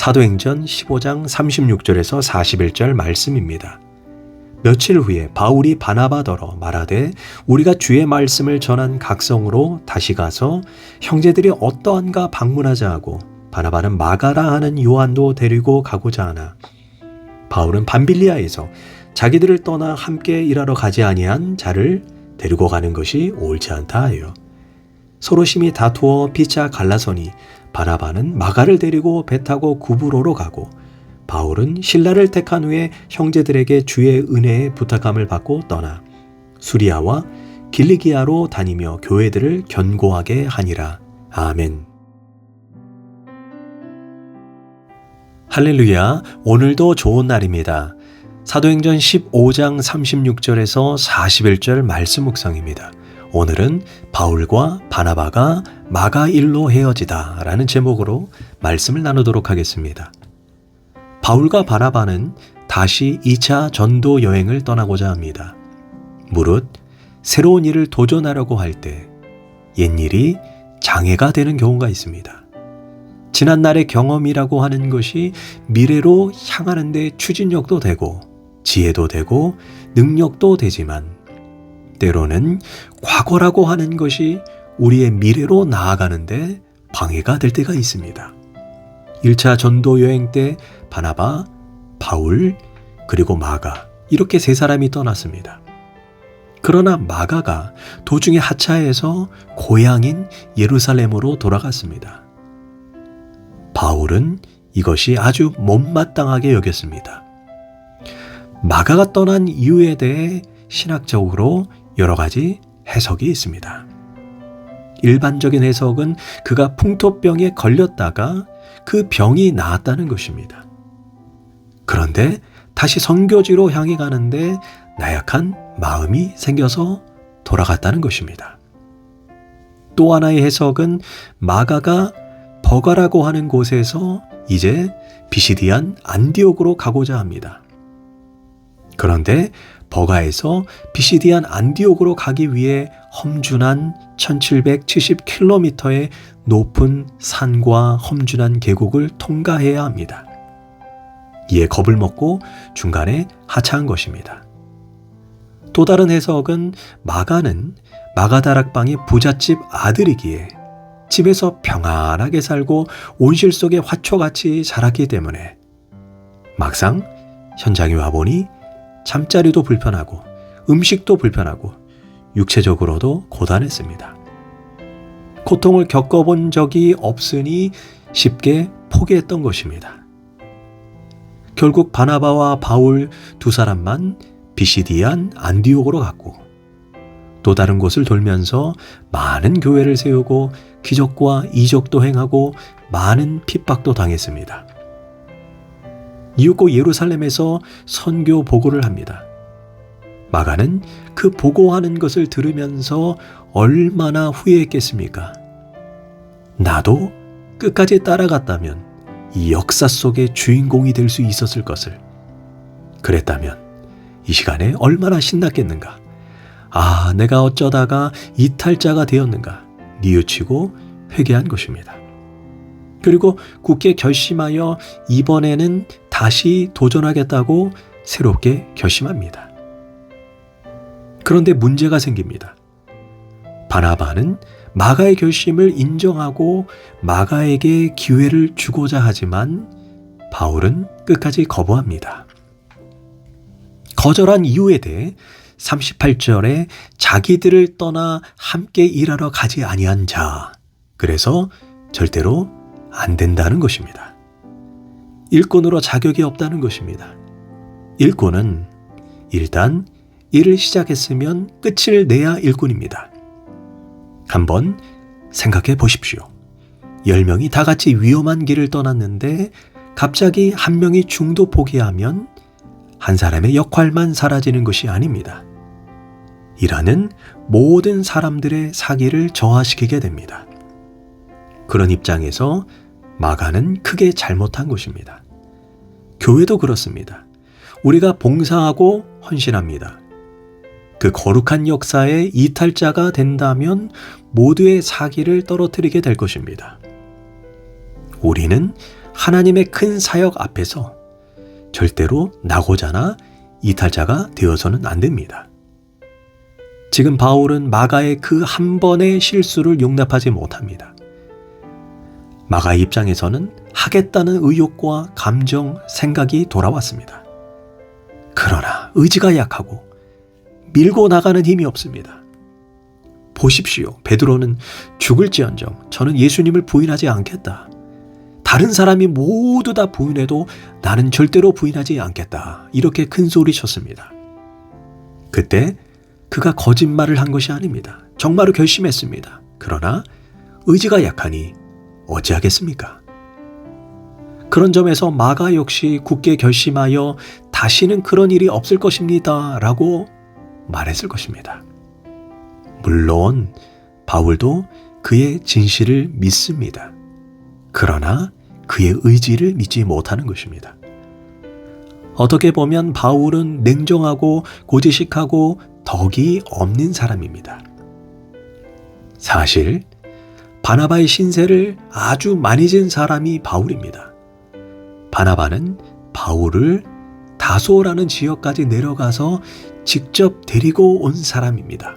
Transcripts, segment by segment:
사도행전 15장 36절에서 41절 말씀입니다. 며칠 후에 바울이 바나바더러 말하되 우리가 주의 말씀을 전한 각성으로 다시 가서 형제들이 어떠한가 방문하자 하고 바나바는 마가라 하는 요한도 데리고 가고자 하나 바울은 밤빌리아에서 자기들을 떠나 함께 일하러 가지 아니한 자를 데리고 가는 것이 옳지 않다 하여 서로 심히 다투어 피차 갈라서니 바나바는 마가를 데리고 배 타고 구브로로 가고 바울은 실라를 택한 후에 형제들에게 주의 은혜에 부탁함을 받고 떠나 수리아와 길리기아로 다니며 교회들을 견고하게 하니라. 아멘. 할렐루야, 오늘도 좋은 날입니다. 사도행전 15장 36절에서 41절 말씀 묵상입니다. 오늘은 바울과 바나바가 마가일로 헤어지다 라는 제목으로 말씀을 나누도록 하겠습니다. 바울과 바나바는 다시 2차 전도 여행을 떠나고자 합니다. 무릇 새로운 일을 도전하려고 할 때 옛일이 장애가 되는 경우가 있습니다. 지난날의 경험이라고 하는 것이 미래로 향하는 데 추진력도 되고 지혜도 되고 능력도 되지만 때로는 과거라고 하는 것이 우리의 미래로 나아가는데 방해가 될 때가 있습니다. 1차 전도 여행 때 바나바, 바울, 그리고 마가 이렇게 세 사람이 떠났습니다. 그러나 마가가 도중에 하차해서 고향인 예루살렘으로 돌아갔습니다. 바울은 이것이 아주 못마땅하게 여겼습니다. 마가가 떠난 이유에 대해 신학적으로 여러 가지 해석이 있습니다. 일반적인 해석은 그가 풍토병에 걸렸다가 그 병이 나았다는 것입니다. 그런데 다시 선교지로 향해 가는데 나약한 마음이 생겨서 돌아갔다는 것입니다. 또 하나의 해석은 마가가 버가라고 하는 곳에서 이제 비시디안 안디옥으로 가고자 합니다. 그런데 버가에서 비시디안 안디옥으로 가기 위해 험준한 1770km의 높은 산과 험준한 계곡을 통과해야 합니다. 이에 겁을 먹고 중간에 하차한 것입니다. 또 다른 해석은 마가는 마가다락방의 부잣집 아들이기에 집에서 평안하게 살고 온실 속의 화초같이 자랐기 때문에 막상 현장에 와보니 잠자리도 불편하고 음식도 불편하고 육체적으로도 고단했습니다. 고통을 겪어본 적이 없으니 쉽게 포기했던 것입니다. 결국 바나바와 바울 두 사람만 비시디안 안디옥으로 갔고 또 다른 곳을 돌면서 많은 교회를 세우고 기적과 이적도 행하고 많은 핍박도 당했습니다. 이윽고 예루살렘에서 선교 보고를 합니다. 마가는 그 보고하는 것을 들으면서 얼마나 후회했겠습니까? 나도 끝까지 따라갔다면 이 역사 속의 주인공이 될 수 있었을 것을. 그랬다면 이 시간에 얼마나 신났겠는가. 아, 내가 어쩌다가 이탈자가 되었는가 뉘우치고 회개한 것입니다. 그리고 굳게 결심하여 이번에는 다시 도전하겠다고 새롭게 결심합니다. 그런데 문제가 생깁니다. 바나바는 마가의 결심을 인정하고 마가에게 기회를 주고자 하지만 바울은 끝까지 거부합니다. 거절한 이유에 대해 38절에 자기들을 떠나 함께 일하러 가지 아니한 자, 그래서 절대로 안 된다는 것입니다. 일꾼으로 자격이 없다는 것입니다. 일꾼은 일단 일을 시작했으면 끝을 내야 일꾼입니다. 한번 생각해 보십시오. 10명이 다 같이 위험한 길을 떠났는데 갑자기 한 명이 중도 포기하면 한 사람의 역할만 사라지는 것이 아닙니다. 일하는 모든 사람들의 사기를 저하시키게 됩니다. 그런 입장에서 마가는 크게 잘못한 것입니다. 교회도 그렇습니다. 우리가 봉사하고 헌신합니다. 그 거룩한 역사의 이탈자가 된다면 모두의 사기를 떨어뜨리게 될 것입니다. 우리는 하나님의 큰 사역 앞에서 절대로 낙오자나 이탈자가 되어서는 안 됩니다. 지금 바울은 마가의 그 한 번의 실수를 용납하지 못합니다. 마가의 입장에서는 하겠다는 의욕과 감정, 생각이 돌아왔습니다. 그러나 의지가 약하고 밀고 나가는 힘이 없습니다. 보십시오. 베드로는 죽을지언정 저는 예수님을 부인하지 않겠다. 다른 사람이 모두 다 부인해도 나는 절대로 부인하지 않겠다. 이렇게 큰 소리 쳤습니다. 그때 그가 거짓말을 한 것이 아닙니다. 정말로 결심했습니다. 그러나 의지가 약하니 어찌하겠습니까? 그런 점에서 마가 역시 굳게 결심하여 다시는 그런 일이 없을 것입니다. 라고 말했을 것입니다. 물론 바울도 그의 진실을 믿습니다. 그러나 그의 의지를 믿지 못하는 것입니다. 어떻게 보면 바울은 냉정하고 고지식하고 덕이 없는 사람입니다. 사실 바나바의 신세를 아주 많이 진 사람이 바울입니다. 바나바는 바울을 다소라는 지역까지 내려가서 직접 데리고 온 사람입니다.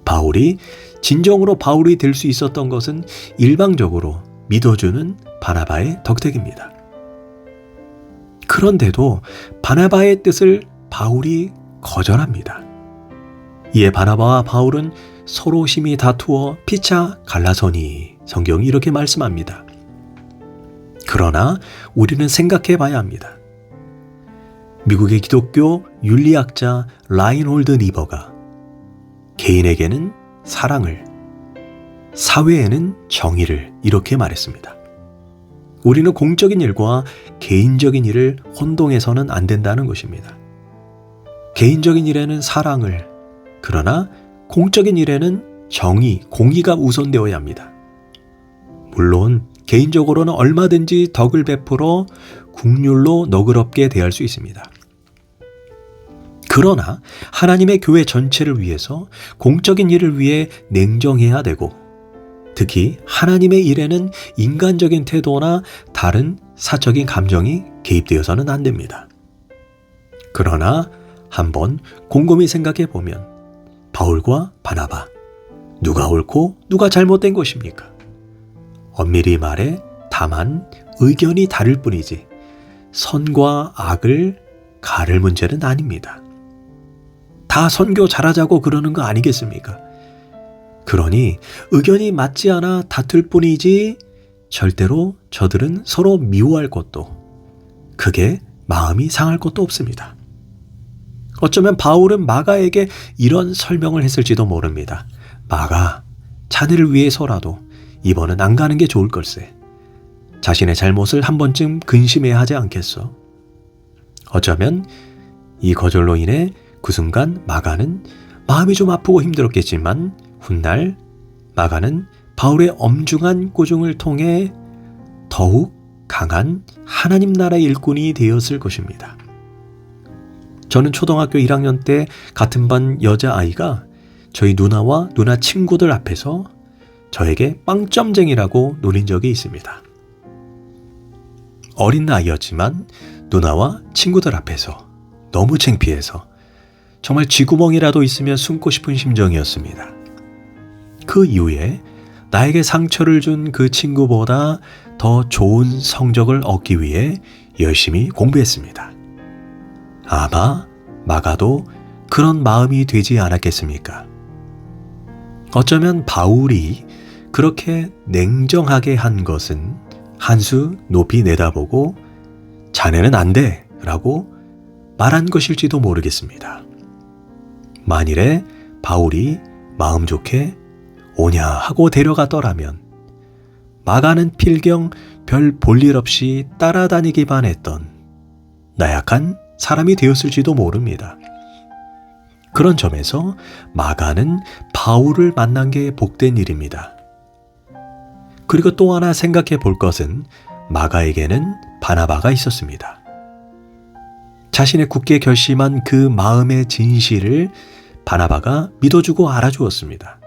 바울이 진정으로 바울이 될 수 있었던 것은 일방적으로 믿어주는 바나바의 덕택입니다. 그런데도 바나바의 뜻을 바울이 거절합니다. 이에 바나바와 바울은 서로 심히 다투어 피차 갈라서니 성경이 이렇게 말씀합니다. 그러나 우리는 생각해 봐야 합니다. 미국의 기독교 윤리학자 라인홀드 리버가 개인에게는 사랑을, 사회에는 정의를 이렇게 말했습니다. 우리는 공적인 일과 개인적인 일을 혼동해서는 안 된다는 것입니다. 개인적인 일에는 사랑을, 그러나 공적인 일에는 정의, 공의가 우선되어야 합니다. 물론 개인적으로는 얼마든지 덕을 베풀어 국률로 너그럽게 대할 수 있습니다. 그러나 하나님의 교회 전체를 위해서 공적인 일을 위해 냉정해야 되고, 특히 하나님의 일에는 인간적인 태도나 다른 사적인 감정이 개입되어서는 안 됩니다. 그러나 한번 곰곰이 생각해 보면 바울과 바나바, 누가 옳고 누가 잘못된 것입니까? 엄밀히 말해 다만 의견이 다를 뿐이지 선과 악을 가를 문제는 아닙니다. 다 선교 잘하자고 그러는 거 아니겠습니까? 그러니 의견이 맞지 않아 다툴 뿐이지 절대로 저들은 서로 미워할 것도, 크게 마음이 상할 것도 없습니다. 어쩌면 바울은 마가에게 이런 설명을 했을지도 모릅니다. 마가, 자네를 위해서라도 이번은 안 가는 게 좋을 걸세. 자신의 잘못을 한 번쯤 근심해야 하지 않겠어. 어쩌면 이 거절로 인해 그 순간 마가는 마음이 좀 아프고 힘들었겠지만 훗날 마가는 바울의 엄중한 꾸중을 통해 더욱 강한 하나님 나라의 일꾼이 되었을 것입니다. 저는 초등학교 1학년 때 같은 반 여자아이가 저희 누나와 누나 친구들 앞에서 저에게 빵점쟁이라고 놀린 적이 있습니다. 어린 나이였지만 누나와 친구들 앞에서 너무 창피해서 정말 쥐구멍이라도 있으면 숨고 싶은 심정이었습니다. 그 이후에 나에게 상처를 준 그 친구보다 더 좋은 성적을 얻기 위해 열심히 공부했습니다. 아마 마가도 그런 마음이 되지 않았겠습니까? 어쩌면 바울이 그렇게 냉정하게 한 것은 한 수 높이 내다보고 자네는 안 돼 라고 말한 것일지도 모르겠습니다. 만일에 바울이 마음 좋게 오냐 하고 데려가더라면 마가는 필경 별 볼일 없이 따라다니기만 했던 나약한 사람이 되었을지도 모릅니다. 그런 점에서 마가는 바울을 만난 게 복된 일입니다. 그리고 또 하나 생각해 볼 것은 마가에게는 바나바가 있었습니다. 자신의 굳게 결심한 그 마음의 진실을 바나바가 믿어주고 알아주었습니다.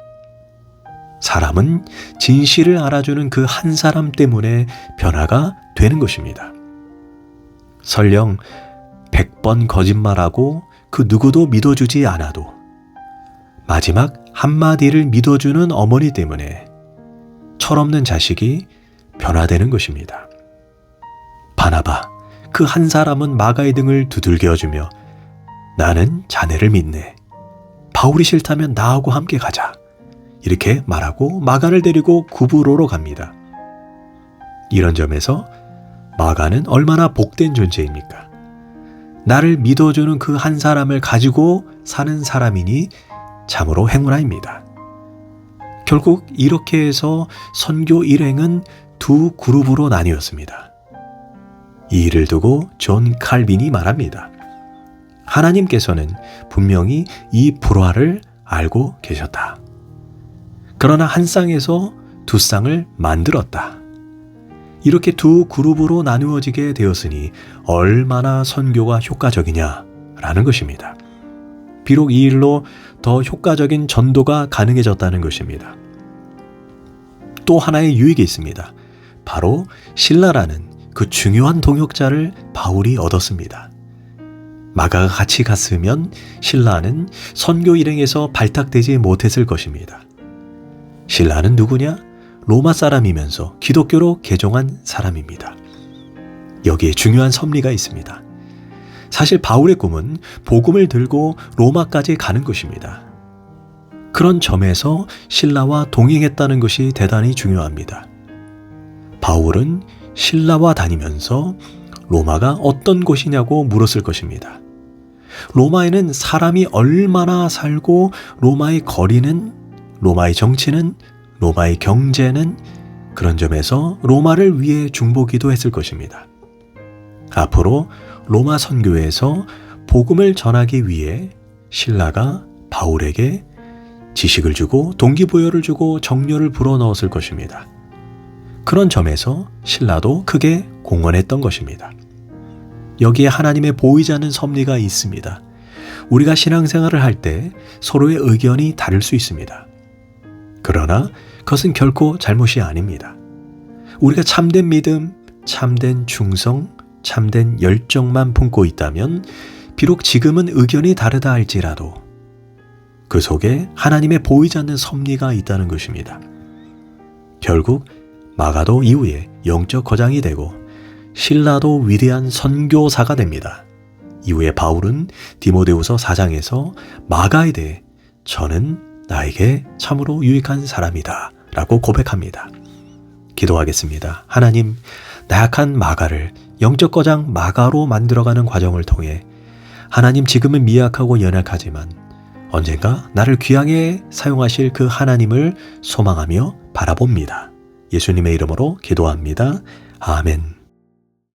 사람은 진실을 알아주는 그 한 사람 때문에 변화가 되는 것입니다. 설령 100번 거짓말하고 그 누구도 믿어주지 않아도 마지막 한마디를 믿어주는 어머니 때문에 철없는 자식이 변화되는 것입니다. 바나바, 그 한 사람은 마가의 등을 두들겨주며 나는 자네를 믿네. 바울이 싫다면 나하고 함께 가자. 이렇게 말하고 마가를 데리고 구브로로 갑니다. 이런 점에서 마가는 얼마나 복된 존재입니까? 나를 믿어주는 그 한 사람을 가지고 사는 사람이니 참으로 행운아입니다. 결국 이렇게 해서 선교 일행은 두 그룹으로 나뉘었습니다. 이 일을 두고 존 칼빈이 말합니다. 하나님께서는 분명히 이 불화를 알고 계셨다. 그러나 한 쌍에서 두 쌍을 만들었다. 이렇게 두 그룹으로 나누어지게 되었으니 얼마나 선교가 효과적이냐라는 것입니다. 비록 이 일로 더 효과적인 전도가 가능해졌다는 것입니다. 또 하나의 유익이 있습니다. 바로 신라라는 그 중요한 동역자를 바울이 얻었습니다. 마가가 같이 갔으면 신라는 선교 일행에서 발탁되지 못했을 것입니다. 신라는 누구냐? 로마 사람이면서 기독교로 개종한 사람입니다. 여기에 중요한 섭리가 있습니다. 사실 바울의 꿈은 복음을 들고 로마까지 가는 것입니다. 그런 점에서 신라와 동행했다는 것이 대단히 중요합니다. 바울은 신라와 다니면서 로마가 어떤 곳이냐고 물었을 것입니다. 로마에는 사람이 얼마나 살고 로마의 거리는, 로마의 정치는, 로마의 경제는, 그런 점에서 로마를 위해 중보기도 했을 것입니다. 앞으로 로마 선교에서 복음을 전하기 위해 신라가 바울에게 지식을 주고 동기부여를 주고 정료를 불어넣었을 것입니다. 그런 점에서 신라도 크게 공헌했던 것입니다. 여기에 하나님의 보이지 않는 섭리가 있습니다. 우리가 신앙생활을 할 때 서로의 의견이 다를 수 있습니다. 그러나 그것은 결코 잘못이 아닙니다. 우리가 참된 믿음, 참된 충성, 참된 열정만 품고 있다면 비록 지금은 의견이 다르다 할지라도 그 속에 하나님의 보이지 않는 섭리가 있다는 것입니다. 결국 마가도 이후에 영적 거장이 되고 신라도 위대한 선교사가 됩니다. 이후에 바울은 디모데후서 4장에서 마가에 대해 저는 나에게 참으로 유익한 사람이다 라고 고백합니다. 기도하겠습니다. 하나님, 나약한 마가를 영적 거장 마가로 만들어가는 과정을 통해 하나님 지금은 미약하고 연약하지만 언젠가 나를 귀하게 사용하실 그 하나님을 소망하며 바라봅니다. 예수님의 이름으로 기도합니다. 아멘.